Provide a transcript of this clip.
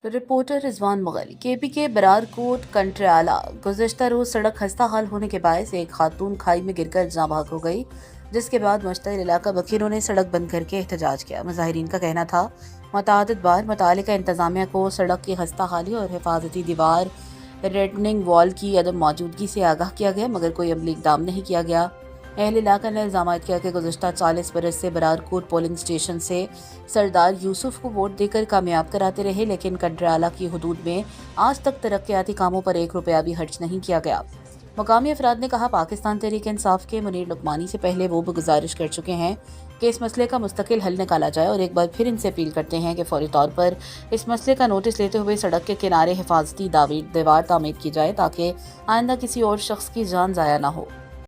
तो reporter Rizwan Mughal KP के बरारकोट कंट्रियाला गुज़श्ता रोज सड़क खस्ता हाल होने के बायस एक खातून खाई में गिरकर जाँ भाग हो गई, जिसके बाद मुश्तइल इलाका वकीलों ने सड़क बंद करके एहतजाज किया। मुजाहिरीन का कहना था मुतअद्दिद बार मुतालिका इंतजामिया को सड़क की खस्ता हाली और हिफाजती दीवार रेटनिंग वॉल की अदम मौजूदगी से आगाह किया गया, मगर कोई अमली इकदाम नहीं किया गया। अहल इलाका ने इल्जाम किया कि गुज़श्ता 40 बरस से बरारकोट पोलिंग स्टेशन से सरदार यूसुफ को वोट देकर कामयाब कराते रहे, लेकिन कंट्रियाला की हदूद में आज तक तरक्याती कामों पर 1 रुपया भी खर्च नहीं किया गया। मकामी अफराद ने कहा पाकिस्तान तहरीक इंसाफ के मुनीर लुकमानी से पहले वो भी गुजारिश कर चुके हैं कि इस मसले का मुस्तकिल हल निकाला जाए और एक बार फिर इनसे अपील करते हैं कि फौरी तौर पर इस मसले का नोटिस लेते हुए सड़क के किनारे हिफाजती दीवार तामीर की जाए ताकि आइंदा किसी और शख्स की जान ज़ाया ना हो।